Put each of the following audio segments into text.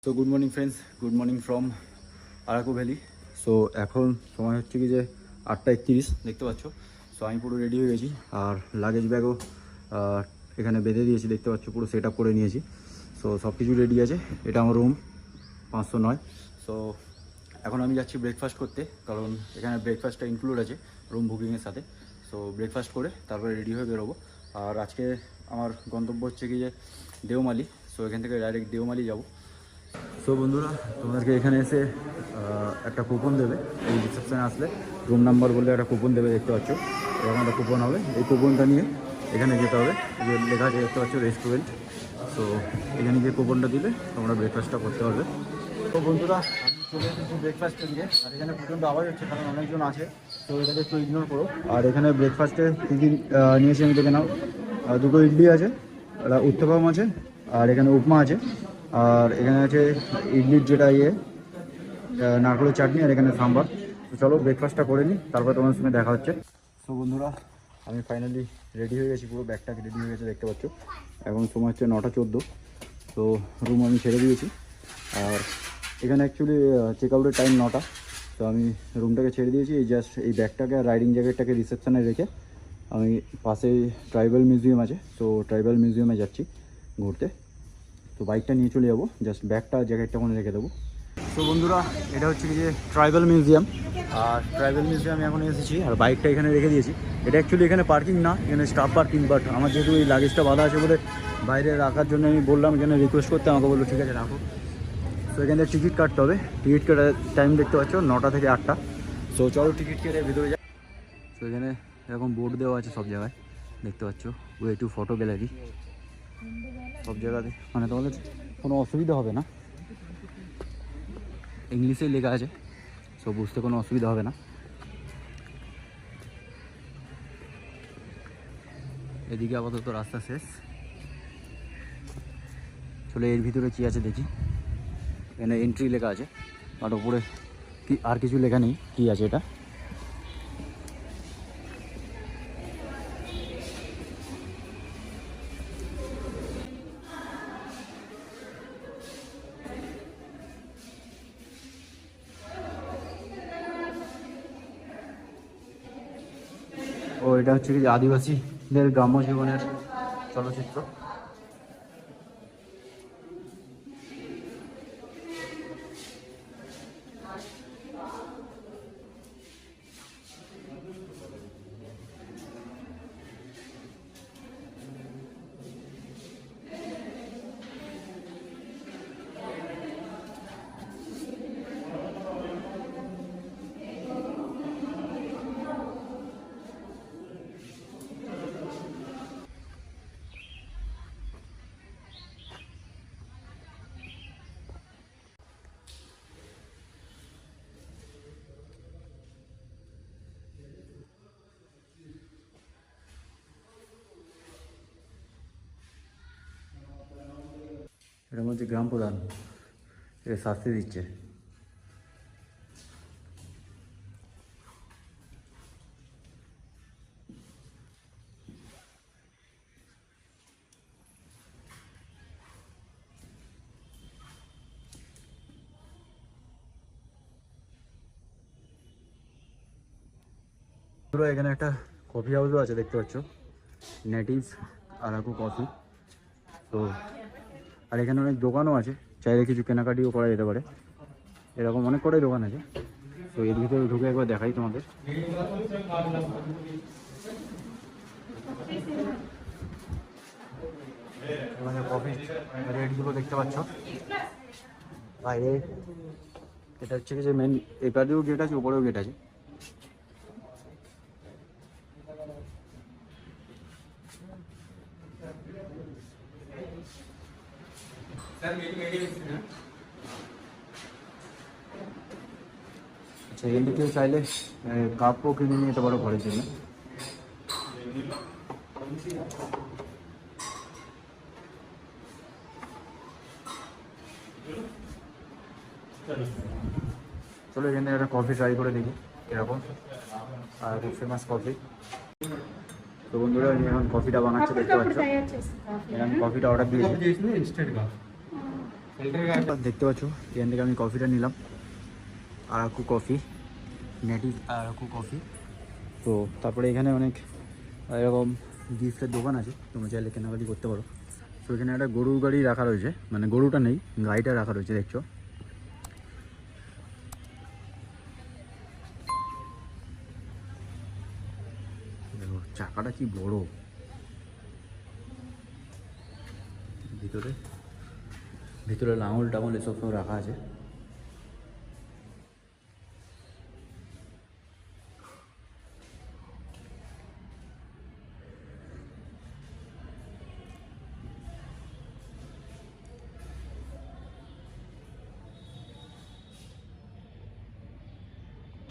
So good morning friends, good morning from Araku valley. So এখন সময় হচ্ছে কি যে 8:31 দেখতে পাচ্ছ। সো আমি পুরো রেডি হয়ে গেছি, আর লাগেজ ব্যাগও এখানে বেঁধে দিয়েছি, দেখতে পাচ্ছ পুরো সেট আপ করে নিয়েছি। সো সব কিছু রেডি আছে। এটা আমার রুম 509। সো এখন আমি যাচ্ছি ব্রেকফাস্ট করতে, কারণ এখানে ব্রেকফাস্টটা ইনক্লুড আছে রুম বুকিংয়ের সাথে। সো ব্রেকফাস্ট করে তারপরে রেডি হয়ে বেরোবো। আর আজকে আমার গন্তব্য হচ্ছে কি যে দেওমালি। সো এখান থেকে ডাইরেক্ট দেওমালি যাবো। সো বন্ধুরা, তোমাদেরকে এখানে এসে একটা কুপন দেবে। এই রিসেপশানে আসলে রুম নাম্বার বললে একটা কুপন দেবে, দেখতে পাচ্ছ এরকম একটা কুপন হবে। এই কুপনটা নিয়ে এখানে যেতে হবে, যে লেখা আছে দেখতে পাচ্ছ রেস্টুরেন্ট। সো এখানে গিয়ে কুপনটা দিলে তোমরা ব্রেকফাস্টটা করতে পারবে। তো বন্ধুরা, আমি চলে এসেছি ব্রেকফাস্টে গিয়ে, আর এখানে প্রচণ্ড আওয়াজ হচ্ছে কারণ অনেকজন আছে। তো এটাকে একটু ইগনোর করো। আর এখানে ব্রেকফাস্টে কী কী নিয়েছি আমি দেখে নাও। দুটো ইডলি আছে, একটা উত্তপম আছে, আর এখানে উপমা আছে, আর এখানে আছে ইডলির যেটা নারকেলের চাটনি, আর এখানে সাম্বার। তো চলো ব্রেকফাস্টটা করে নিই, তারপর তোমার সঙ্গে দেখা হচ্ছে। তো বন্ধুরা, আমি ফাইনালি রেডি হয়ে গেছি, পুরো ব্যাগটাকে রেডি হয়ে গেছে দেখতে পাচ্ছ। এখন সময় হচ্ছে 9:14। তো রুম আমি ছেড়ে দিয়েছি, আর এখানে অ্যাকচুয়ালি চেক আউটের টাইম 9টা। তো আমি রুমটাকে ছেড়ে দিয়েছি। এই জাস্ট এই ব্যাগটাকে আর রাইডিং জ্যাকেটটাকে রিসেপশানে রেখে আমি পাশেই ট্রাইবাল মিউজিয়াম আছে, তো ট্রাইবাল মিউজিয়ামে যাচ্ছি ঘুরতে। তো বাইকটা নিয়ে চলে যাবো, জাস্ট ব্যাগটা জ্যাকেটটা ওখানে রেখে দেবো। তো বন্ধুরা, এটা হচ্ছে কি যে ট্রাইবাল মিউজিয়াম, আর ট্রাইবাল মিউজিয়ামে এখন এসেছি, আর বাইকটা এখানে রেখে দিয়েছি। এটা অ্যাকচুয়ালি এখানে পার্কিং না, এখানে স্টাফ পার্কিং, বাট আমার যেহেতু এই লাগেজটা বাঁধা আছে বলে বাইরে রাখার জন্য আমি বললাম, এখানে রিকোয়েস্ট করতে, আমাকে বললো ঠিক আছে রাখো। তো এখানে টিকিট কাটতে হবে। টিকিট কাটার টাইম দেখতে পাচ্ছ 9টা থেকে 8টা। সো চলো টিকিট কেটে ভিতরে যাই। তো এখানে এরকম বোর্ড দেওয়া আছে সব জায়গায়, দেখতে পাচ্ছ ওয়ে টু ফটো গ্যালারি। সব জায়গাতে মানে তোমাদের কোনো অসুবিধা হবে না, ইংলিশেই লেখা আছে, সব বুঝতে কোনো অসুবিধা হবে না। এদিকে আপাতত রাস্তা শেষ। চলে এর ভিতরে কী আছে দেখি। এখানে এন্ট্রি লেখা আছে, আর ওপরে কি আর কিছু লেখা নেই, কী আছে এটা। ও এটা হচ্ছে কি আদিবাসীদের গ্রাম্য জীবনের চলচ্চিত্র। এটার মধ্যে গ্রাম প্রধান এর শাস্তি দিচ্ছে। পুরো এখানে একটা কফি হাউসও আছে, দেখতে পাচ্ছ নেটিভস আরাকু কফি। তো আর এখানে অনেক দোকানও আছে, চাইলে কিছু কেনাকাটিও করা যেতে পারে। এরকম অনেক কটাই দোকান আছে। তো এর ভিতরে ঢুকে একবার দেখাই তোমাদের। এখানে কফি রেটগুলো দেখতে পাচ্ছ বাইরে। এটা হচ্ছে কি যে মেন, এপারেও গেট আছে, উপরেও গেট আছে। আচ্ছা, এমনি কেউ চাইলে কাপও কিনে নিয়ে যেতে পারো ঘরের জন্য। চলো এখান থেকে একটা কফি ট্রাই করে দেখি এরকম, আর খুব ফেমাস কফি। তো বন্ধুরা, আমি এখন কফিটা বানাচ্ছি, দেখতে পাচ্ছ। আমি কফিটা অর্ডার দিয়েছি। দেখতে পাচ্ছ এখান থেকে আমি কফিটা নিলাম, Araku coffee, native Araku coffee. তো তারপরে এখানে অনেক এরকম গিফটের দোকান আছে, তোমরা চাইলে কেনাকাটি করতে পারো। তো এখানে একটা গরুর গাড়ি রাখা রয়েছে, মানে গরুটা নেই, গাড়িটা রাখা রয়েছে, দেখছো। দেখো চাকাটা কি বড়, ভিতরে ভিতরে লাঙল টাঙল এসব সব রাখা আছে।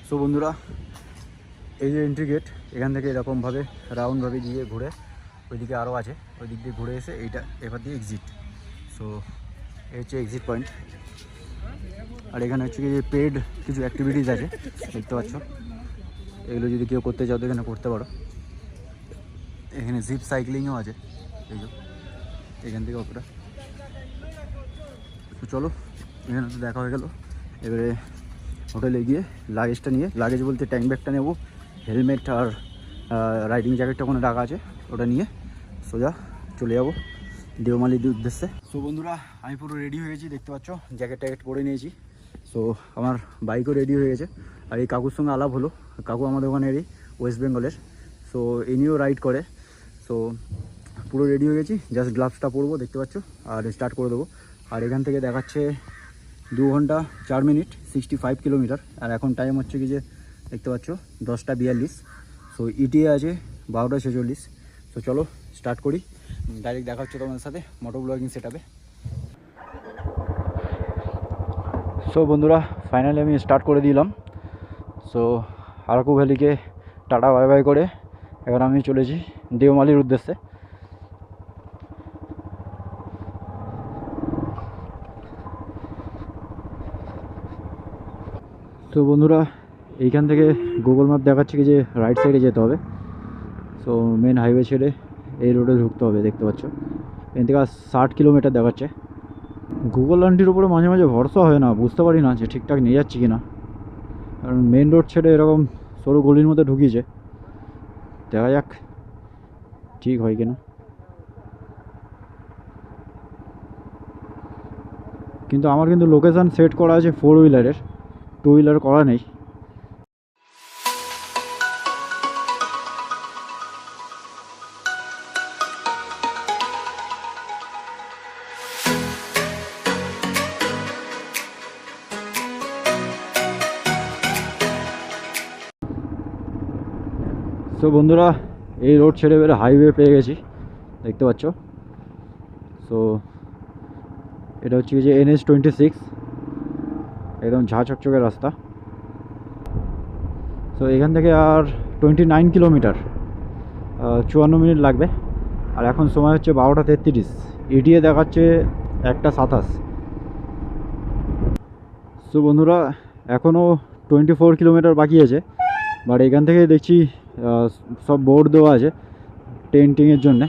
সো বন্ধুরা, এই যে এন্ট্রি গেট, এখান থেকে এরকমভাবে রাউন্ডভাবে গিয়ে ঘুরে ওইদিকে আরও আছে, ওই দিক দিয়ে ঘুরে এসে এইটা এবার দিয়ে এক্সিট। সো এই হচ্ছে এক্সিট পয়েন্ট। আর এখানে হচ্ছে কি যে পেড কিছু অ্যাক্টিভিটিস আছে, দেখতে পাচ্ছ। এগুলো যদি কেউ করতে চাও তো এখানে করতে পারো। এখানে জিপ সাইক্লিংও আছে, এই যে এখান থেকে অতটা। তো চলো, এখানে তো দেখা হয়ে গেল। এবারে হোটেলে গিয়ে লাগেজটা নিয়ে, লাগেজ বলতে ট্যাঙ্ক ব্যাগটা নেবো, হেলমেট আর রাইডিং জ্যাকেটটা ওখানে রাখা আছে, ওটা নিয়ে সোজা চলে যাবো দেওমালির উদ্দেশ্যে। সো বন্ধুরা, আমি পুরো রেডি হয়ে গেছি, দেখতে পাচ্ছ জ্যাকেট ট্যাকেট পরে নিয়েছি। সো আমার বাইকও রেডি হয়ে গেছে। আর এই কাকুর সঙ্গে আলাপ হলো, কাকু আমাদের ওখানেরই, ওয়েস্ট বেঙ্গলের। সো ইনিও রাইড করে। সো পুরো রেডি হয়ে গেছি, জাস্ট গ্লাভসটা পরবো, দেখতে পাচ্ছ, আর স্টার্ট করে দেবো। আর এখান থেকে দেখাচ্ছে 2 ঘন্টা 4 মিনিট, 65 কিলোমিটার। আর এখন টাইম হচ্ছে কি যে দেখতে পাচ্ছ 10:42। সো ইটিএ আছে 12:46। সো চলো স্টার্ট করি, ডাইরেক্ট দেখা হচ্ছে তোমাদের সাথে মোটো ব্লগিং সেটআপে। সো বন্ধুরা, ফাইনালি আমি স্টার্ট করে দিলাম। সো আরাকু ভ্যালিকে টাটা বাই বাই করে এবার আমি চলেছি দেওমালির উদ্দেশ্যে। তো বন্ধুরা, এইখান থেকে গুগল ম্যাপ দেখাচ্ছে কি যে রাইট সাইডে যেতে হবে। সো মেন হাইওয়ে ছেড়ে এই রোডে ঢুকতে হবে, দেখতে পাচ্ছ। এখান থেকে 60 কিলোমিটার দেখাচ্ছে। গুগল আন্টির উপরে মাঝে মাঝে ভরসা হয় না, বুঝতে পারি না যে ঠিকঠাক নিয়ে যাচ্ছি কি না, কারণ মেন রোড ছেড়ে এরকম সরু গলির মধ্যে ঢুকিয়েছে। দেখা যাক ঠিক হয় কিনা। কিন্তু আমার কিন্তু লোকেশান সেট করা আছে 4 হুইলারের, 2 হুইলার করা নেই। সো বন্ধুরা, এই রোড ছেড়ে বেরো হাইওয়ে পেয়ে গেছি, দেখতে পাচ্ছ। সো এটা হচ্ছে যে NH-26, একদম ঝাঁ চকচকের রাস্তা। সো এখান থেকে আর 29 কিলোমিটার, 54 মিনিট লাগবে। আর এখন সময় হচ্ছে 12:33, ইটিএ দেখাচ্ছে 1:27। সো বন্ধুরা, এখনও 24 কিলোমিটার বাকি আছে। বাট এখান থেকে দেখছি সব বোর্ড দেওয়া আছে টেন্টিংয়ের জন্যে।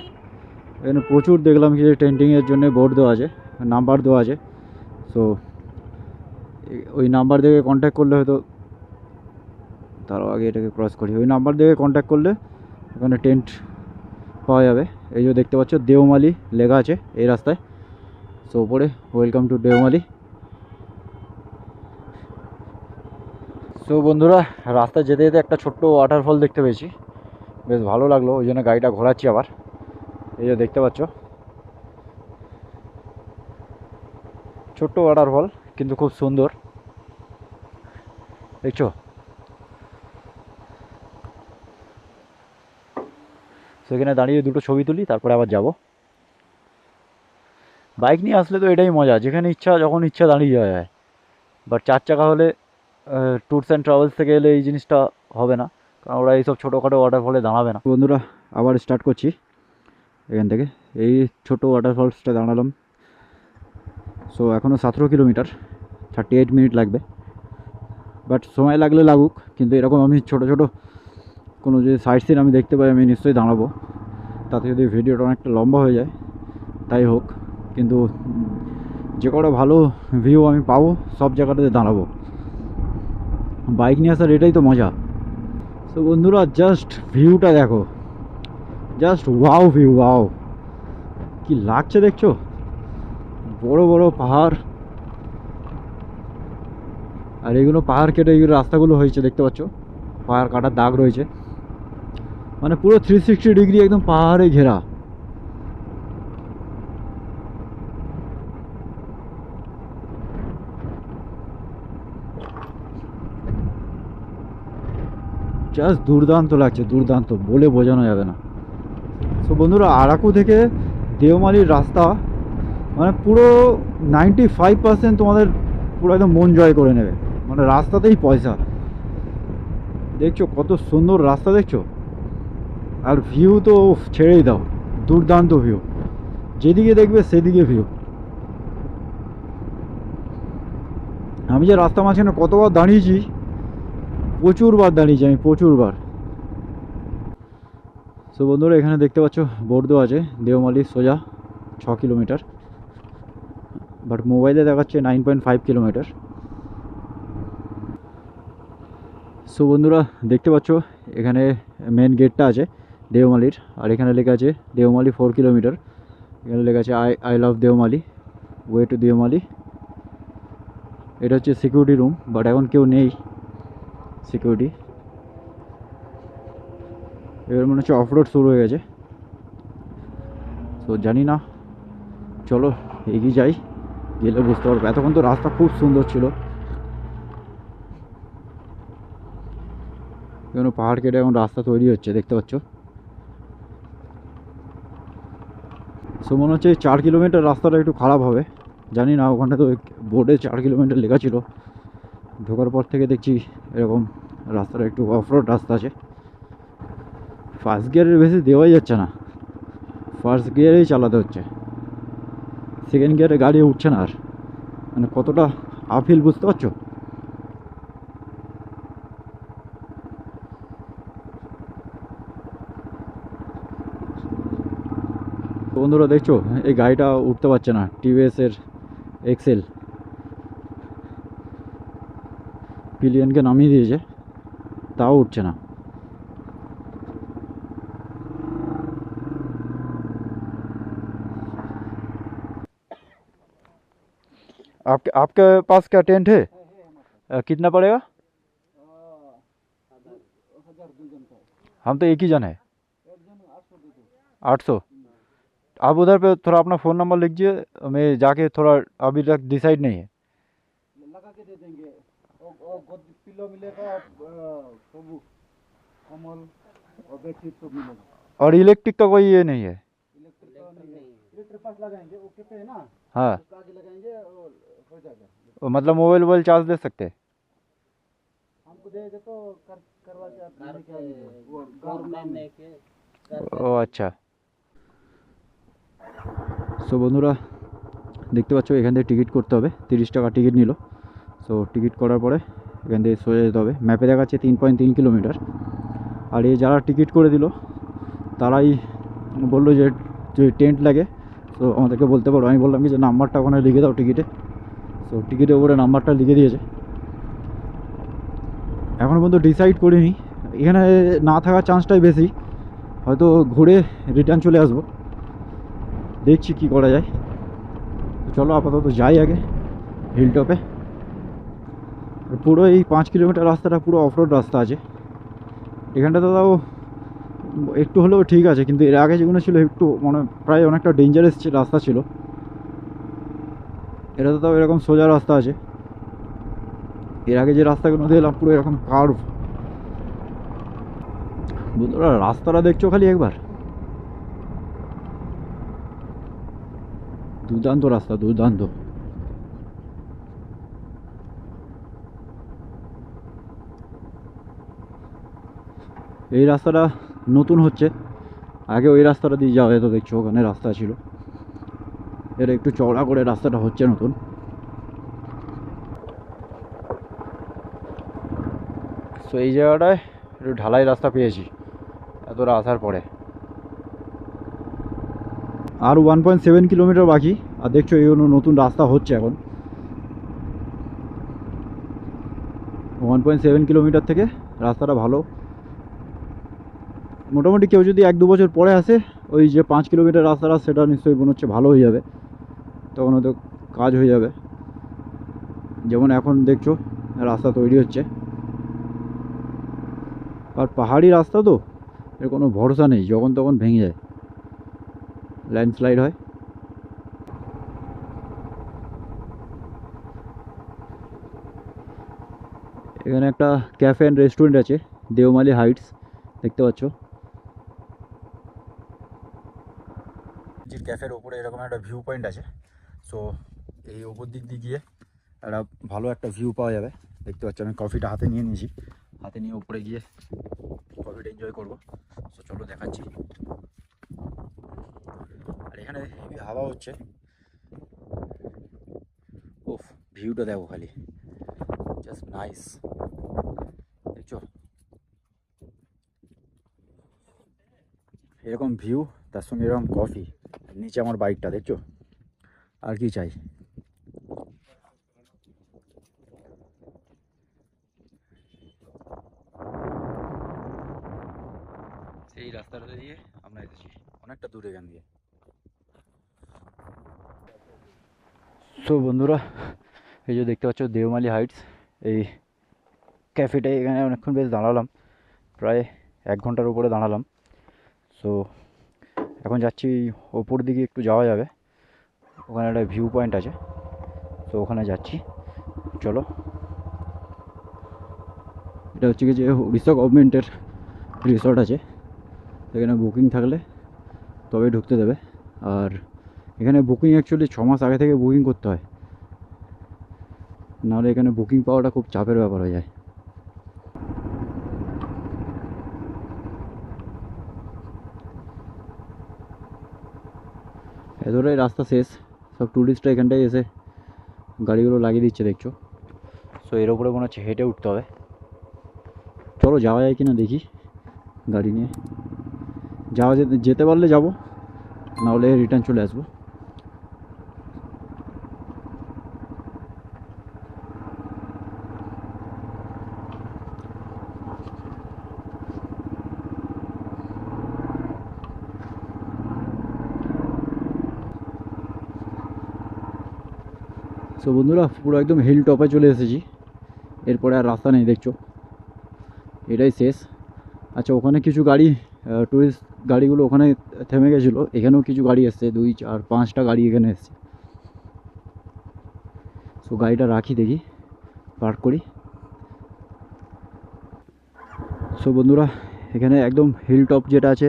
এখানে প্রচুর দেখলাম কি যে টেন্টিংয়ের জন্য বোর্ড দেওয়া আছে, নাম্বার দেওয়া আছে। সো ওই নাম্বার দেখে কন্ট্যাক্ট করলে হয়তো, তারও আগে এটাকে ক্রস করি, ওই নাম্বার দেখে কন্ট্যাক্ট করলে ওখানে টেন্ট পাওয়া যাবে। এই যে দেখতে পাচ্ছ দেওমালি লেখা আছে এই রাস্তায়। সো ওপরে ওয়েলকাম টু দেওমালি। সো বন্ধুরা, রাস্তায় যেতে যেতে একটা ছোট্ট ওয়াটারফল দেখতে পেয়েছি, বেশ ভালো লাগলো, ওই জন্য গাড়িটা ঘোরাচ্ছি আবার। এই যে দেখতে পাচ্ছ ছোট্ট ওয়াটারফল, কিন্তু খুব সুন্দর, দেখছো। সেখানে দাঁড়িয়ে দুটো ছবি তুলি, তারপরে আবার যাব। বাইক নিয়ে আসলে তো এটাই মজা, যেখানে ইচ্ছা যখন ইচ্ছা দাঁড়িয়ে যাওয়া যায়। বাট 4 চাকা হলে, ট্যুরস অ্যান্ড ট্রাভেলস থেকে এলে এই জিনিসটা হবে না, কারণ ওরা এইসব ছোটোখাটো ওয়াটারফলে দাঁড়াবে না। বন্ধুরা, আবার স্টার্ট করছি এখান থেকে, এই ছোটো ওয়াটারফলসটা দাঁড়ালাম। সো এখনও 17 কিলোমিটার, 38 মিনিট লাগবে। বাট সময় লাগলে লাগুক, কিন্তু এরকম আমি ছোটো ছোটো কোনো যদি সাইট সিন আমি দেখতে পাই, আমি নিশ্চয়ই দাঁড়াবো। তাতে যদি ভিডিওটা অনেকটা লম্বা হয়ে যায় তাই হোক, কিন্তু যে কটা ভালো ভিউ আমি পাবো সব জায়গাটাতে দাঁড়াবো। বাইক নিয়ে আসার এটাই তো মজা। তো বন্ধুরা জাস্ট ভিউটা দেখো, জাস্ট ওয়াও ভিউ, ওয়াও কি লাগছে দেখছো, বড় বড় পাহাড়, আর এগুলো পাহাড় কেটে এইগুলো রাস্তাগুলো হয়েছে দেখতে পাচ্ছ, পাহাড় কাটার দাগ রয়েছে, মানে পুরো 360 ডিগ্রি একদম পাহাড়ে ঘেরা। জাস্ট দুর্দান্ত লাগছে, দুর্দান্ত, বলে বোঝানো যাবে না। তো বন্ধুরা আরাকু থেকে দেওমালির রাস্তা মানে পুরো 95% তোমাদের পুরো একদম মন জয় করে নেবে, মানে রাস্তাতেই পয়সা। দেখছো কত সুন্দর রাস্তা দেখছো, আর ভিউ তো ছেড়েই দাও, দুর্দান্ত ভিউ, যেদিকে দেখবে সেদিকে ভিউ। আমি যে রাস্তা মাঝখানে কতবার দাঁড়িয়েছি, প্রচুর বার দাঁড়িয়েছি আমি, প্রচুর বার। তো বন্ধুরা এখানে দেখতে পাচ্ছ বোর্ড দেওয়া আছে দেওমালি সোজা 6 কিলোমিটার, বাট মোবাইলে দেখাচ্ছে 9.5 কিলোমিটার। সো বন্ধুরা দেখতে পাচ্ছ এখানে মেন গেটটা আছে দেওমালির, আর এখানে লেখা আছে দেওমালি 4 কিলোমিটার। এখানে লেখা আছে I love Deomali, way to Deomali. এটা হচ্ছে সিকিউরিটি রুম, বাট এখন কেউ নেই সিকিউরিটি। এবার মনে হচ্ছে অফরোড শুরু হয়ে গেছে, তো জানি না, চলো এগিয়ে যাই, গেলে বুঝতে পারবো। এতক্ষণ তো রাস্তা খুব সুন্দর ছিল, এখানে পাহাড় কেটে এখন রাস্তা তৈরি হচ্ছে দেখতে পাচ্ছ। সো মনে হচ্ছে 4 কিলোমিটার রাস্তাটা একটু খারাপ হবে, জানি না, ওখানে তো বোর্ডে 4 কিলোমিটার লেখা ছিল। ঢোকার পর থেকে দেখছি এরকম রাস্তাটা একটু অফরোড রাস্তা আছে। ফার্স্ট গিয়ারের বেশি দেওয়াই যাচ্ছে না, ফার্স্ট গিয়ারেই চালাতে হচ্ছে, সেকেন্ড গিয়ারে গাড়ি উঠছে না আর, মানে কতটা আপহিল বুঝতে পারছো। বন্ধুরা দেখছো এই গাড়িটা উঠতে পারছে না, টিভিএস এর এক্সেল, পিলিয়নকে নামিয়ে দিয়েছে তাও উঠছে না। आपके पास क्या टेंट है? कितना पड़ेगा? हम तो एक ही जन है, 800। आप उधर पे थोड़ा अपना फ़ोन नंबर लिखिए, मैं जाके थोड़ा, अभी तक डिसाइड नहीं है। लगा के दे देंगे, और पिलो मिलेगा, कमल और बेडशीट सब मिलेगा। और इलेक्ट्रिक का कोई ये नहीं है? इलेक्ट्रिक का नहीं है, इलेक्ट्रिक पास लगाएंगे, ओके पे है ना, हाँ, उसका आगे लगाएंगे और हो जाएगा। मतलब मोबाइल वोबाइल चार्ज ले सकते हैं? हमको दे दे तो करवा के आप लेके आएंगे, वो गवर्नमेंट ने के। ও আচ্ছা। সো বন্ধুরা দেখতে পাচ্ছ এখান থেকে টিকিট করতে হবে, 30 টাকা টিকিট নিল। সো টিকিট করার পরে এখান থেকে সোজা যেতে হবে। ম্যাপে দেখাচ্ছে 3.3 কিলোমিটার। আর এই যারা টিকিট করে দিল তারাই বললো যে টেন্ট লাগে, তো আমাদেরকে বলতে পারো। আমি বললাম কি যে নাম্বারটা ওখানে লিখে দাও টিকিটে। সো টিকিটের উপরে নাম্বারটা লিখে দিয়েছে। এখনও পর্যন্ত ডিসাইড করিনি, এখানে না থাকার চান্সটাই বেশি, হয়তো ঘুরে রিটার্ন চলে আসবো, দেখছি কি করা যায়। চলো আপাতত যাই আগে হিল টপে। পুরো এই 5 কিলোমিটার রাস্তাটা পুরো অফরোড রাস্তা আছে। এখানটাতে তাও একটু হলেও ঠিক আছে, কিন্তু এর আগে যেগুলো ছিল একটু মানে প্রায় অনেকটা ডেঞ্জারাস রাস্তা ছিল। এটা তো তাও এরকম সোজা রাস্তা আছে, এর আগে যে রাস্তাগুলো দেখলাম পুরো এরকম কার্ভ। বন্ধুরা রাস্তাটা দেখছো খালি একবার, দুর্দান্ত রাস্তা, দুর্দান্ত। এই রাস্তাটা নতুন হচ্ছে, আগে ওই রাস্তাটা দিয়ে যাওয়া যেত, দেখছো ওখানে রাস্তা ছিল, এটা একটু চওড়া করে রাস্তাটা হচ্ছে নতুন। সো এই জায়গাটায় একটু ঢালাই রাস্তা পেয়েছি এতটা আসার পরে। আর 1.7 কিলোমিটার বাকি, আর দেখছো এই জন্য নতুন রাস্তা হচ্ছে এখন 1.7 কিলোমিটার থেকে রাস্তাটা ভালো। মোটামুটি কেউ যদি 1-2 বছর পরে আসে ওই যে 5 কিলোমিটার রাস্তাটা সেটা নিশ্চয়ই মনে হচ্ছে ভালো হয়ে যাবে, তখন হয়তো কাজ হয়ে যাবে। যেমন এখন দেখছো রাস্তা তৈরি হচ্ছে, আর পাহাড়ি রাস্তা তো এর কোনো ভরসা নেই, যখন তখন ভেঙে যায়, ল্যান্ডস্লাইড হয়। এখানে একটা ক্যাফে অ্যান্ড রেস্টুরেন্ট আছে, দেওমালি হাইটস, দেখতে পাচ্ছ। যে ক্যাফের ওপরে এরকম একটা ভিউ পয়েন্ট আছে, সো এই ওপর দিক দিয়ে গিয়ে একটা ভালো একটা ভিউ পাওয়া যাবে। দেখতে পাচ্ছ আমি কফিটা হাতে নিয়ে নিয়েছি, হাতে নিয়ে উপরে গিয়ে কফিটা এনজয় করবো। সো চলো দেখাচ্ছি। আর এখানে হেভি হাওয়া হচ্ছে, ওফ ভিউটা দেখো খালি, জাস্ট নাইস। দেখছো এরকম ভিউ, তার সঙ্গে এরকম কফি, নিচে আমার বাইকটা, দেখছো আর কি চাই। সেই রাস্তাটা দিয়ে আমরা এসেছি অনেকটা দূরে এখান দিয়ে। তো বন্ধুরা এই যে দেখতে পাচ্ছ দেওমালি হাইটস, এই ক্যাফেটায় এখানে অনেকক্ষণ বেশ দাঁড়ালাম, প্রায় 1 ঘন্টার উপরে দাঁড়ালাম। সো এখন যাচ্ছি ওপর দিকে, একটু যাওয়া যাবে, ওখানে একটা ভিউ পয়েন্ট আছে, তো ওখানে যাচ্ছি। চলো, এটা হচ্ছে কি যে উড়িষ্যা গভর্নমেন্টের রিসর্ট আছে, এখানে বুকিং থাকলে তবে ঢুকতে দেবে। আর এখানে বুকিং অ্যাকচুয়ালি 6 মাস আগে থেকে বুকিং করতে হয়, নাহলে এখানে বুকিং পাওয়াটা খুব চাপের ব্যাপার হয়ে যায়। এতটাই রাস্তা শেষ, সব ট্যুরিস্টরা এখানটায় এসে গাড়িগুলো লাগিয়ে দিচ্ছে দেখছো। সো এর উপরে মনে হচ্ছে হেঁটে উঠতে হবে, চলো যাওয়া যায় কিনা দেখি গাড়ি নিয়ে। যাওয়া যেতে পারলে যাবো, নাহলে রিটার্ন চলে আসবো। সো বন্ধুরা পুরো একদম হিল টপে চলে এসেছি, এরপরে আর রাস্তা নেই, দেখছো এটাই শেষ। আচ্ছা ওখানে কিছু গাড়ি, টুরিস্ট গাড়িগুলো ওখানে থেমে গেছিলো, এখানেও কিছু গাড়ি এসছে, 2-4-5টা গাড়ি এখানে এসছে। সো গাড়িটা রাখি, দেখি পার্ক করি। সো বন্ধুরা এখানে একদম হিল টপ যেটা আছে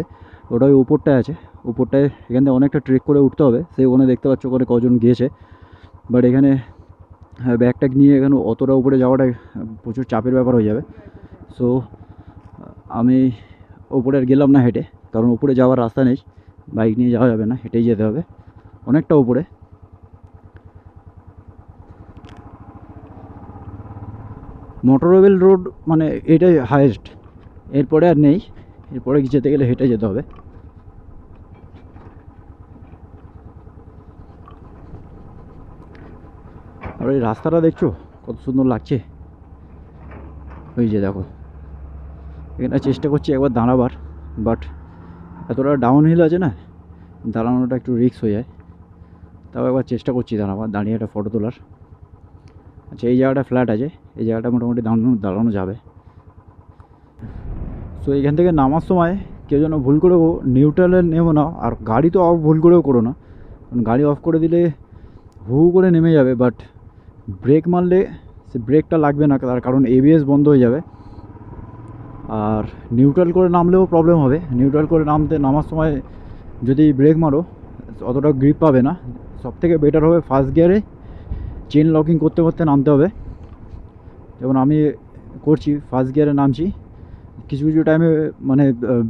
ওটা ওই উপরটায় আছে, উপরটায় এখান থেকে অনেকটা ট্রেক করে উঠতে হবে। সেই ওখানে দেখতে পাচ্ছ ওখানে কজন গিয়েছে, বাট এখানে ব্যাগ ট্যাগ নিয়ে এখানে অতটা উপরে যাওয়াটা প্রচুর চাপের ব্যাপার হয়ে যাবে। সো আমি ওপরে আর গেলাম না হেঁটে, কারণ উপরে যাওয়ার রাস্তা নেই, বাইক নিয়ে যাওয়া যাবে না, হেঁটেই যেতে হবে অনেকটা উপরে। মোটরওয়েল রোড মানে এটাই হায়েস্ট, এরপরে আর নেই, এরপরে যেতে গেলে হেঁটে যেতে হবে। আর এই রাস্তাটা দেখছো কত সুন্দর লাগছে, ওই যে দেখো। এখানে চেষ্টা করছি একবার দাঁড়াবার, বাট এতটা ডাউন হিল আছে না, দাঁড়ানোটা একটু রিস্ক হয়ে যায়। তাও একবার চেষ্টা করছি দাঁড়িয়ে একটা ফটো তোলার। আচ্ছা এই জায়গাটা ফ্ল্যাট আছে, এই জায়গাটা মোটামুটি দাঁড়ানো যাবে। সো এইখান থেকে নামার সময় কেউ যেন ভুল করেও নিউট্রালে নেমো না, আর গাড়ি তো অফ ভুল করেও করো না, কারণ গাড়ি অফ করে দিলে হু করে নেমে যাবে, বাট ব্রেক মারলে সে ব্রেকটা লাগবে না, তার কারণ এবিএস বন্ধ হয়ে যাবে। আর নিউট্রাল করে নামলেও প্রবলেম হবে, নিউট্রাল করে নামার সময় যদি ব্রেক মারো অতটা গ্রিপ পাবে না। সবথেকে বেটার হবে ফার্স্ট গিয়ারে চেন লকিং করতে করতে নামতে হবে, যেমন আমি করছি, ফার্স্ট গিয়ারে নামছি, কিছু কিছু টাইমে মানে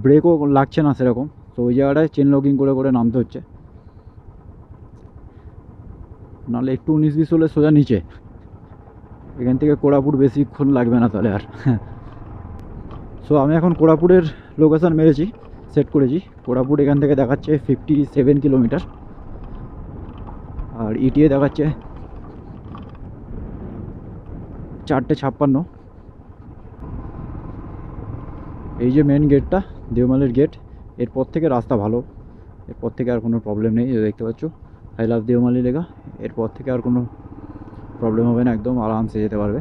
ব্রেকও লাগছে না সেরকম, তো ওই জায়গাটায় চেন লকিং করে করে নামতে হচ্ছে, নাহলে একটু 19-20 হলে সোজা নিচে। এখান থেকে কোড়াপুর বেশিক্ষণ লাগবে না তাহলে আর। সো আমি এখন কোড়াপুরের লোকেশান মেরেছি, সেট করেছি। কোড়াপুর এখান থেকে দেখাচ্ছে 57 কিলোমিটার, আর ইটিএ দেখাচ্ছে 4:56। এই যে মেন গেটটা, দেওমালির গেট, এরপর থেকে রাস্তা ভালো, এরপর থেকে আর কোনো প্রবলেম নেই। দেখতে পাচ্ছ আই লাভ দেওমালি লেখা, এরপর থেকে আর কোনো প্রবলেম হবে না, একদম আরামসে যেতে পারবে।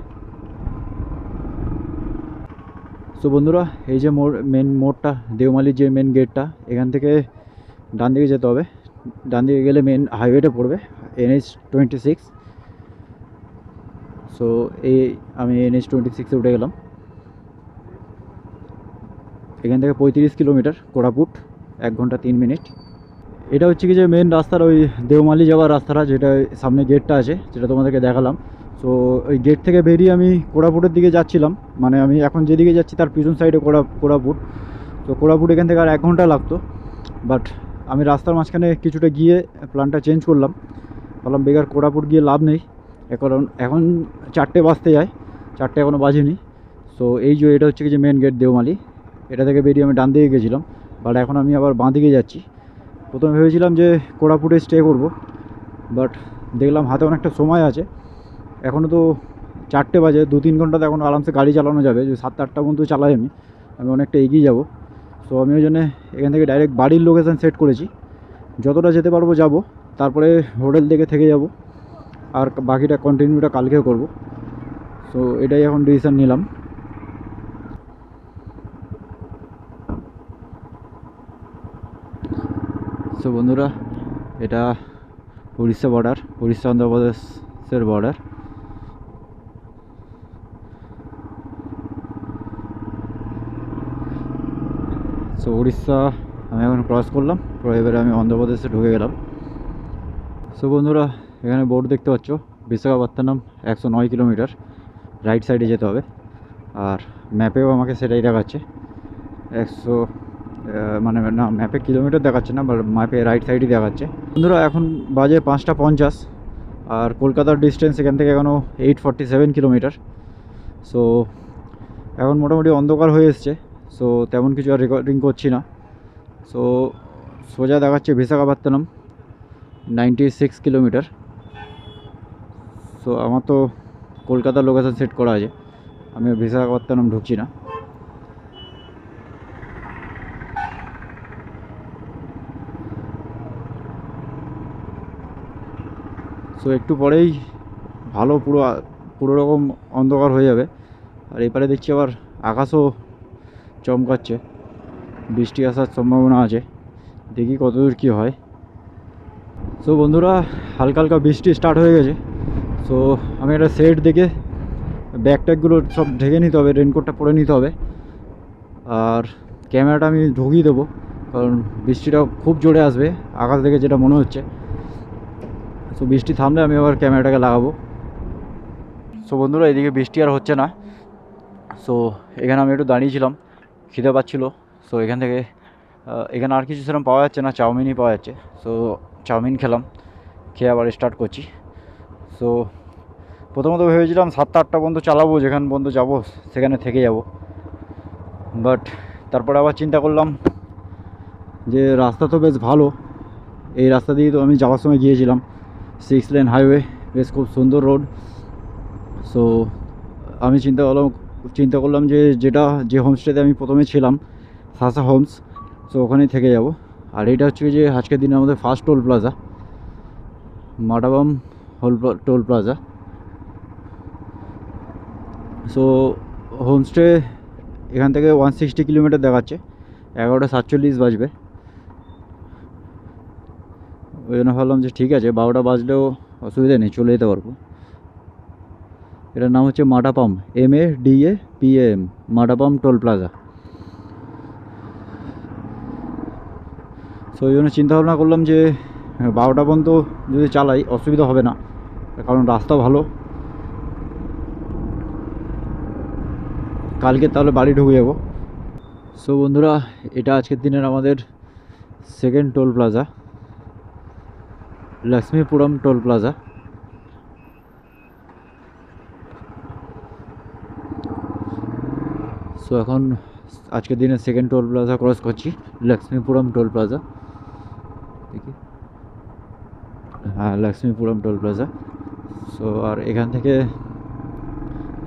সো বন্ধুরা, এই যে মেন মোড়টা, দেওমালির যে মেন গেটটা, এখান থেকে ডান দিকে যেতে হবে। ডান দিকে গেলে মেন হাইওয়েটা পড়বে, NH26। সো আমি NH26-এ উঠে গেলাম। এখান থেকে 35 কিলোমিটার কোরাপুট, 1 ঘন্টা 3 মিনিট। এটা হচ্ছে কি যে মেন রাস্তার ওই দেওমালি যাওয়ার রাস্তাটা, যেটা সামনে গেটটা আছে, যেটা তোমাদেরকে দেখালাম। সো ওই গেট থেকে বেরিয়ে আমি কোরাপুটের দিকে যাচ্ছিলাম, মানে আমি এখন যেদিকে যাচ্ছি তার পিছন সাইডে কোরাপুট। তো কোরাপুট এখান থেকে আর 1 ঘন্টা লাগতো, বাট আমি রাস্তার মাঝখানে কিছুটা গিয়ে প্ল্যানটা চেঞ্জ করলাম। বললাম বেকার কোরাপুট গিয়ে লাভ নেই, কারণ এখন 4টে বাজতে যায়, 4টে এখনও বাজেনি। সো এই যে এটা হচ্ছে কি যে মেন গেট দেওমালি, এটা থেকে বেরিয়ে আমি ডান দিকে গেছিলাম, বাট এখন আমি আবার বাঁ দিকে যাচ্ছি। প্রথমে ভেবেছিলাম যে কোরাপুটে স্টে করব, বাট দেখলাম হাতে অনেকটা সময় আছে, এখনও তো 4টে বাজে, 2-3 ঘন্টাতে এখন আরামসে গাড়ি চালানো যাবে। যদি 7-8টা পর্যন্ত চালাই আমি অনেকটা এগিয়ে যাব। সো আমি ওই জন্যে এখান থেকে ডাইরেক্ট বাড়ির লোকেশান সেট করেছি, যতটা যেতে পারবো যাব, তারপরে হোটেল থেকে যাব, আর বাকিটা কন্টিনিউটা কালকেও করব। সো এটাই এখন ডিসিশান নিলাম। সো বন্ধুরা, এটা উড়িষ্যা বর্ডার, উড়িষ্যা অন্ধ্রপ্রদেশের বর্ডার। সো উড়িষ্যা আমি এখন ক্রস করলাম, এবারে আমি অন্ধ্রপ্রদেশে ঢুকে গেলাম। সো বন্ধুরা, এখানে বোর্ড দেখতে পাচ্ছ, বিশাখাপত্তনম 109 কিলোমিটার, রাইট সাইডে যেতে হবে। আর ম্যাপেও আমাকে সেটাই দেখাচ্ছে 100, মানে না ম্যাপে কিলোমিটার দেখাচ্ছে না, বাট ম্যাপে রাইট সাইডই দেখাচ্ছে। বন্ধুরা এখন বাজে 5:50, আর কলকাতার ডিস্টেন্স এখান থেকে এখনও 847 কিলোমিটার। সো এখন মোটামুটি অন্ধকার হয়ে এসছে, সো তেমন কিছু আর রেকর্ডিং করছি না। সো সোজা দেখাচ্ছে বিশাখাপত্তনম 96 কিলোমিটার। সো আমার তো কলকাতার লোকেশান সেট করা আছে, আমি বিশাখাপত্তনম ঢুকছি না। সো একটু পরেই ভালো পুরো রকম অন্ধকার হয়ে যাবে। আর এপারে দেখছি আবার আকাশও চমকাচ্ছে, বৃষ্টি আসার সম্ভাবনা আছে, দেখি কতদূর কী হয়। সো বন্ধুরা, হালকা হালকা বৃষ্টি স্টার্ট হয়ে গেছে। সো আমি একটা সেট দেখে ব্যাগট্যাগগুলো সব ঢেকে নিতে হবে, রেনকোটটা পরে নিতে হবে, আর ক্যামেরাটা আমি ঢুকিয়ে দেবো, কারণ বৃষ্টিটা খুব জোরে আসবে আকাশ থেকে যেটা মনে হচ্ছে। সো বৃষ্টি থামলে আমি আবার ক্যামেরাটাকে লাগাবো। সো বন্ধুরা, এদিকে বৃষ্টি আর হচ্ছে না। সো এখানে আমি একটু দাঁড়িয়েছিলাম, খিদে পাচ্ছিলো। সো এখানে আর কিছু সেরকম পাওয়া যাচ্ছে না, চাউমিনই পাওয়া যাচ্ছে। সো চাউমিন খেলাম, খেয়ে আবার স্টার্ট করছি। সো প্রথমত ভেবেছিলাম 7-8টা পর্যন্ত চালাবো, যেখানে পর্যন্ত যাবো সেখানে থেকে যাব, বাট তারপরে আবার চিন্তা করলাম যে রাস্তা তো বেশ ভালো, এই রাস্তা দিয়ে তো আমি যাওয়ার সময় গিয়েছিলাম, 6 লেন হাইওয়ে, বেশ খুব সুন্দর রোড। সো আমি চিন্তা করলাম যে হোমস্টেতে আমি প্রথমে ছিলাম, সাসা হোমস, সো ওখানেই থেকে যাব। আর এটা হচ্ছে যে আজকের দিনে আমাদের first toll plaza, Madabam toll plaza. So homestay এখান থেকে 160 কিলোমিটার দেখাচ্ছে, 11:47 বাজবে। ওই জন্য ভাবলাম যে ঠিক আছে, 12টা বাজলেও অসুবিধা নেই, চলে যেতে পারবো। এটার নাম হচ্ছে মাডাপাম, MADAPAM, মাডাপাম টোল প্লাজা। সো ওই জন্য চিন্তাভাবনা করলাম যে 12টা পর্যন্ত যদি চালাই অসুবিধা হবে না, কারণ রাস্তা ভালো। কালকে তাহলে বাড়ি ঢুকে যাব। সো বন্ধুরা, এটা আজকের দিনের আমাদের second toll plaza, Lakshmipuram toll plaza. So এখন আজকের দিনে সেকেন্ড টোল প্লাজা ক্রস করছি, লক্ষ্মীপুরম টোল প্লাজা। দেখি হ্যাঁ, লক্ষ্মীপুরম টোল প্লাজা। সো আর এখান থেকে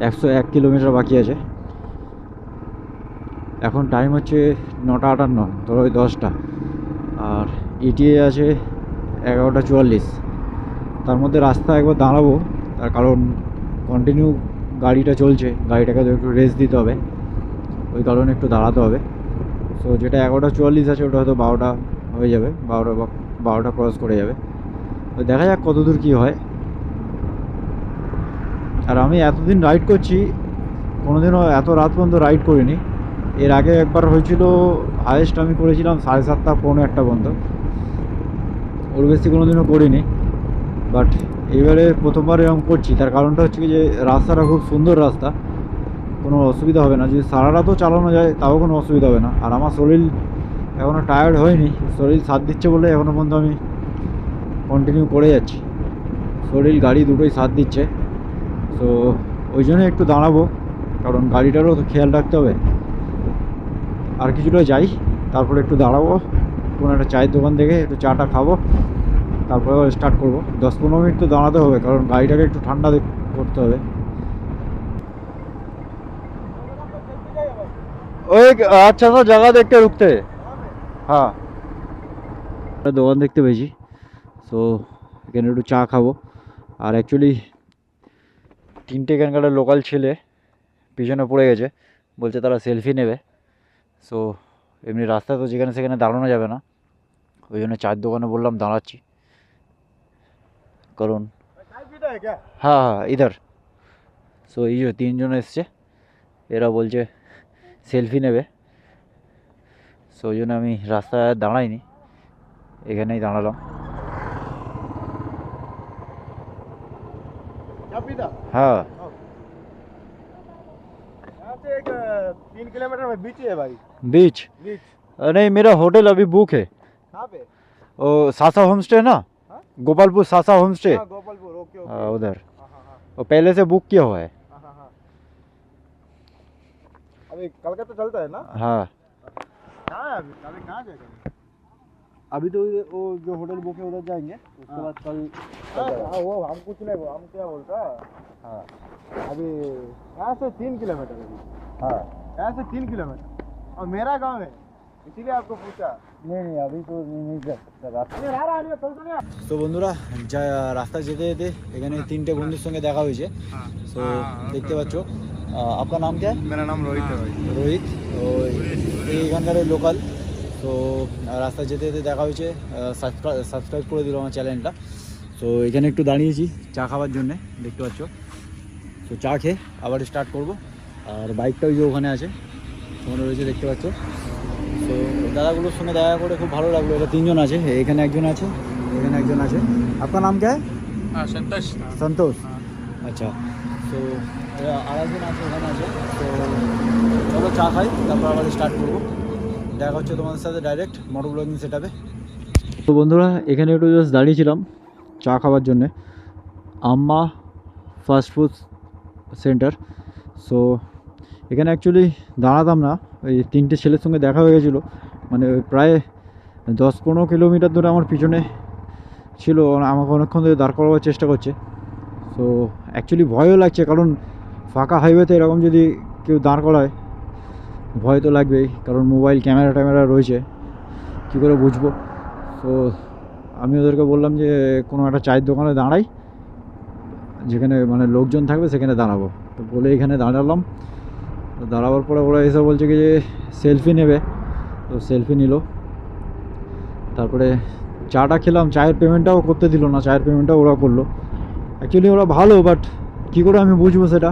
101 কিলোমিটার বাকি আছে। এখন টাইম হচ্ছে 9:58, ধরো ওই 10টা। আর ইটিএ আছে 11:44। তার মধ্যে রাস্তা একবার দাঁড়াবো, তার কারণ কন্টিনিউ গাড়িটা চলছে, গাড়িটাকে তো একটু রেস্ট দিতে হবে, ওই কারণে একটু দাঁড়াতে হবে। সো যেটা 11:44 আছে ওটা হয়তো 12টা হয়ে যাবে, 12টা ক্রস করে যাবে। তো দেখা যাক কত দূর কী হয়। আর আমি এতদিন রাইড করছি, কোনোদিনও এত রাত পর্যন্ত রাইড করিনি। এর আগে একবার হয়েছিল, হায়েস্ট আমি করেছিলাম 7:30 পৌনে 1টা পর্যন্ত, ওর বেশি কোনোদিনও করিনি। বাট এইবারে প্রথমবার এরকম করছি। তার কারণটা হচ্ছে কি যে রাস্তাটা খুব সুন্দর রাস্তা, কোনো অসুবিধা হবে না। যদি সারা রাতও চালানো যায় তাও কোনো অসুবিধা হবে না। আর আমার শরীর এখনও টায়ার্ড হয়নি, শরীর সাথ দিচ্ছে বলে এখনও পর্যন্ত আমি কন্টিনিউ করে যাচ্ছি। শরীর গাড়ি দুটোই সাথ দিচ্ছে। তো ওই জন্য একটু দাঁড়াবো, কারণ গাড়িটারও তো খেয়াল রাখতে হবে। আর কিছুটা যাই, তারপরে একটু দাঁড়াবো কোনো একটা চায়ের দোকান থেকে, একটু চাটা খাবো, তারপরে স্টার্ট করবো। 10-15 মিনিট তো দাঁড়াতে হবে, কারণ গাড়িটাকে একটু ঠান্ডা করতে হবে। ওই আচ্ছা তো জায়গা দেখতে রুকতে, হ্যাঁ একটা দোকান দেখতে পেয়েছি। সো এখানে একটু চা খাবো। আর অ্যাকচুয়ালি 3টে এখানকার লোকাল ছেলে পিছনে পড়ে গেছে, বলছে তারা সেলফি নেবে। সো এমনি রাস্তায় তো যেখানে সেখানে দাঁড়ানো যাবে না, ওই জন্য চায়ের দোকানে বললাম দাঁড়াচ্ছি। কারণ হ্যাঁ হ্যাঁ ইধার। সো এই যে 3জন এসছে, এরা বলছে সেলফি নেবে। সো ওই জন্য আমি রাস্তায় দাঁড়াইনি, এখানেই দাঁড়ালাম। हाँ यहाँ से एक 3 किलोमीटर में बीच ही है भाई। बीच बीच नहीं, मेरा होटल अभी बुक है। कहाँ पे? ओ सासा होम स्टे ना, हाँ? गोपालपुर सासा होम स्टे, हाँ, गोपालपुर। Okay okay. उधर। हाँ हाँ हाँ वो पहले से बुक किया हुआ है। हाँ हाँ हाँ। अभी कलकत्ता चलता है ना? हाँ कहाँ है अभी कहाँ जाएगा? अभी तो वो जो होटल बुक है उधर जाएंगे, उसके बाद कल हाँ वो हम कुछ नहीं, वो हम क्या बोलता है, हाँ अभी यहाँ से 3 किलोमीटर है। हाँ यहाँ से 3 किलोमीटर और मेरा गांव है, इसीलिए आपको पूछा। नहीं अभी तो नहीं जा सकता रास्ता। नहीं आ रहा है, चल चल। তো বন্ধুরা, যা রাস্তা যেতে যেতে এখানে 3টে বন্ধুর সঙ্গে দেখা হয়েছে। সো দেখতে পাচ্ছ। আপনার নাম क्या है? मेरा नाम रोहित है भाई। রোহিত। তো এইখানকার লোকাল। তো রাস্তা যেতে যেতে দেখা হয়েছে, সাবস্ক্রাইব করে দিল আমার চ্যানেলটা। তো এখানে একটু দাঁড়িয়েছি চা খাওয়ার জন্যে, দেখতে পাচ্ছ। তো চা খেয়ে আবার স্টার্ট করব। আর বাইকটা ওই যে ওখানে আছে, ওখানে রয়েছে, দেখতে পাচ্ছ। তো দাদাগুলোর সঙ্গে দেখা করে খুব ভালো লাগলো। এটা 3জন আছে, এখানে একজন আছে, এখানে একজন আছে। আপনার নাম क्या है? हाँ संतोष। संतोष। अच्छा। তো আরেকজন আছে, ওখানে আছে। তো চলো চা খাই, তারপর আবার স্টার্ট করবো। দেখা হচ্ছে তোমাদের সাথে ডাইরেক্ট মোটর ব্লগিং সেটআপে। তো বন্ধুরা, এখানে একটু জাস্ট দাঁড়িয়েছিলাম চা খাওয়ার জন্যে, আম্মা ফাস্ট ফুড সেন্টার। সো এখানে অ্যাকচুয়ালি দাঁড়াতাম না, ওই 3টে ছেলের সঙ্গে দেখা হয়ে গেছিলো। মানে ওই প্রায় 10-15 কিলোমিটার ধরে আমার পিছনে ছিল, আমাকে অনেকক্ষণ ধরে দাঁড় করাবার চেষ্টা করছে। সো অ্যাকচুয়ালি ভয়ও লাগছে, কারণ ফাঁকা হাইওয়েতে এরকম যদি কেউ দাঁড় করায় ভয় তো লাগবেই, কারণ মোবাইল ক্যামেরা রয়েছে, কী করে বুঝবো। তো আমি ওদেরকে বললাম যে কোনো একটা চায়ের দোকানে দাঁড়াই, যেখানে মানে লোকজন থাকবে সেখানে দাঁড়াবো। তো বলে এখানে দাঁড়ালাম। তো দাঁড়াবার পরে ওরা এসে বলছে কি যে সেলফি নেবে। তো সেলফি নিল, তারপরে চাটা খেলাম। চায়ের পেমেন্টটাও করতে দিল না, চায়ের পেমেন্টটাও ওরা করলো। অ্যাকচুয়ালি ওরা ভালো, বাট কী করে আমি বুঝবো সেটা?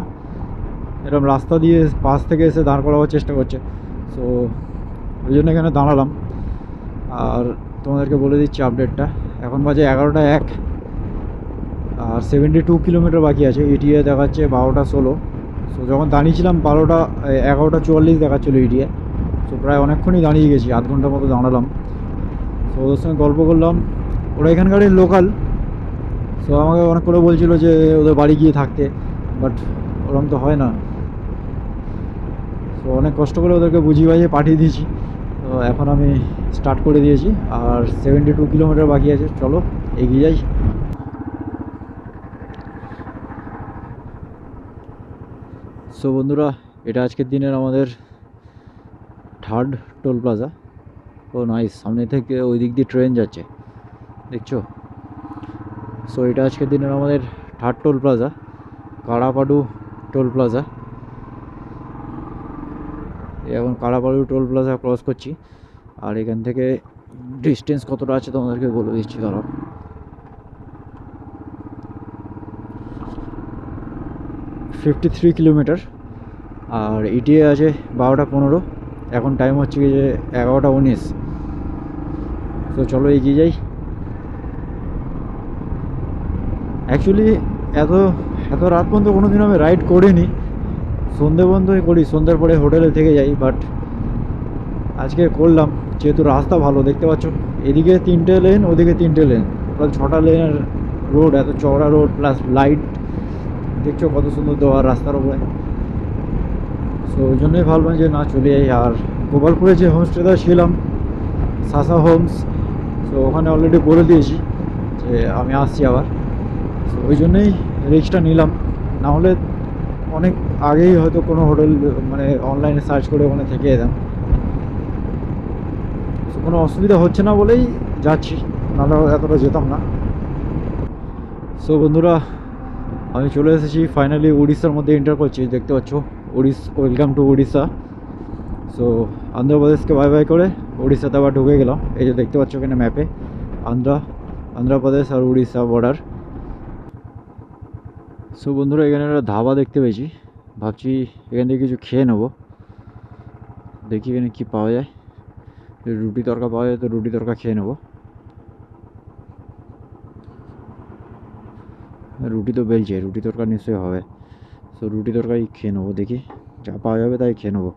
এরকম রাস্তা দিয়ে পাশ থেকে এসে দাঁড় করাবার চেষ্টা করছে। সো ওই জন্য এখানে দাঁড়ালাম। আর তোমাদেরকে বলে দিচ্ছি আপডেটটা, এখন বাজে 11:01 আর 72 কিলোমিটার বাকি আছে। ইটিএ দেখাচ্ছে 12:16। সো যখন দাঁড়িয়েছিলাম 11:44 দেখাচ্ছিলো ইটিএ। সো প্রায় অনেকক্ষণই দাঁড়িয়ে গেছি, আধ ঘন্টার মতো দাঁড়ালাম। সো ওদের সঙ্গে গল্প করলাম, ওরা এখানকারই লোকাল। সো আমাকে অনেক করে বলছিল যে ওদের বাড়ি গিয়ে থাকতে, বাট ওরকম তো হয় না। তো অনেক কষ্ট করে ওদেরকে বুঝিয়ে পাঠিয়ে দিয়েছি। তো এখন আমি স্টার্ট করে দিয়েছি, আর 72 কিলোমিটার বাকি আছে। চলো এগিয়ে যাই। সো বন্ধুরা, এটা আজকের দিনের আমাদের থার্ড টোল প্লাজা। ও নাইস, সামনে থেকে ওই দিক দিয়ে ট্রেন যাচ্ছে, দেখছো? সো এটা আজকের দিনের আমাদের third toll plaza, Kadapadu toll plaza. এখন কাড়াপাডু টোল প্লাজা ক্রস করছি, আর এখান থেকে ডিস্টেন্স কতটা আছে তোমাদেরকে বলে দিচ্ছি। দাঁড়াও, 53 কিলোমিটার, আর ইটিএ আছে 12:15। এখন টাইম হচ্ছে কি যে 11:19। তো চলো এগিয়ে যাই। অ্যাকচুয়ালি এত এত রাত পর্যন্ত কোনো দিন আমি রাইড করিনি, সন্ধে পর্যন্তই করি, সন্ধ্যার পরে হোটেলে থেকে যাই। বাট আজকে করলাম, যেহেতু রাস্তা ভালো, দেখতে পাচ্ছ এদিকে 3টে লেন, ওদিকে 3টে লেন, টোটাল 6টা লেনের রোড, এত চওড়া রোড প্লাস লাইট, দেখছো কত সুন্দর দেওয়া রাস্তার উপরে। সো ওই জন্যই ভাবলাম যে না চলে যাই। আর গোপালপুরে যে হোমস্টেটা ছিলাম, সাসা হোমস, তো ওখানে অলরেডি বলে দিয়েছি যে আমি আসছি আবার। তো ওই জন্যই রিস্কটা নিলাম, না হলে অনেক আগেই হয়তো কোনো হোটেল মানে অনলাইনে সার্চ করে ওখানে থেকে যেতাম। তো কোনো অসুবিধা হচ্ছে না বলেই যাচ্ছি, নাহলে এতটা যেতাম না। সো বন্ধুরা, আমি চলে এসেছি ফাইনালি, উড়িষ্যার মধ্যে এন্টার করছি, দেখতে পাচ্ছ ওয়েলকাম টু উড়িষ্যা। সো অন্ধ্রপ্রদেশকে বাই বাই করে উড়িষ্যাতে আবার ঢুকে গেলাম। এই যে দেখতে পাচ্ছ এখানে ম্যাপে অন্ধ্রপ্রদেশ আর উড়িষ্যা বর্ডার। সো বন্ধুরা, এখানে একটা ধাবা দেখতে পেয়েছি, ভাবছি এখান থেকে কিছু খেয়ে নেবো। দেখি এখানে কী পাওয়া যায়, যদি রুটি তরকা পাওয়া যায় তো রুটি তরকা খেয়ে নেবো। রুটি তো বেলছে, রুটি তরকা নিশ্চয়ই হবে। সো রুটি তরকাই খেয়ে নেবো, দেখি যা পাওয়া যাবে তাই খেয়ে নেবো।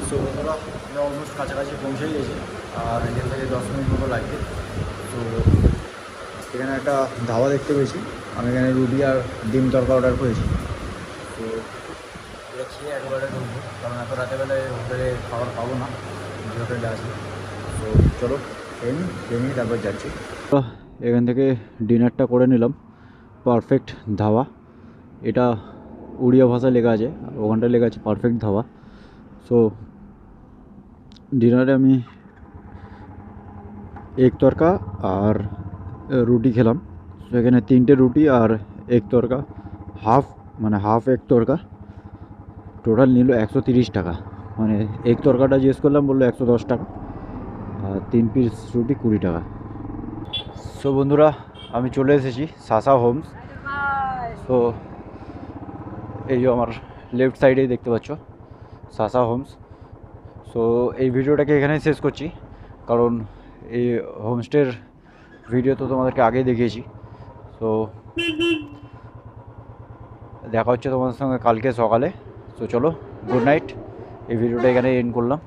সো বন্ধুরা, আমরা অলমোস্ট কাছাকাছি পৌঁছে গেছি, আর এখান থেকে 10 মিনিট মতো লাগবে। তো এখানে একটা ধাবা দেখতে পেয়েছি, আমি এখানে রুটি আর ডিম তরকা অর্ডার করেছি। তো এটা খেয়ে একবারে ঢুকবো, কারণ এত রাতেবেলায় হোটেলে খাবার পাবো না, যে হোটেলে আছে। তো চলো খেয়ে নিই তারপর যাচ্ছি। এখান থেকে ডিনারটা করে নিলাম, পারফেক্ট ধাবা। এটা উড়িয়া ভাষায় লেখা আছে, আর ওখানটায় লেখা আছে পারফেক্ট ধাবা। সো ডিনারে আমি এগ তরকা আর রুটি খেলাম। তো এখানে 3টে রুটি আর এগ তরকা, হাফ এগ তরকা, টোটাল নিল 130 টাকা। মানে এগ তরকাটা জিজ্ঞেস করলাম, বললো 110 টাকা, আর 3 পিস রুটি 20 টাকা। সো বন্ধুরা, আমি চলে এসেছি সাসা হোমস। তো এই যে আমার লেফট সাইডেই দেখতে পাচ্ছ সাসা হোমস। সো এই ভিডিওটাকে এখানেই শেষ করছি, কারণ এই হোমস্টের ভিডিও তো তোমাদেরকে আগেই দেখিয়েছি। তো দেখা হচ্ছে তোমাদের সঙ্গে কালকে সকালে। তো চলো, গুড নাইট, এই ভিডিওটা এখানে এন্ড করলাম।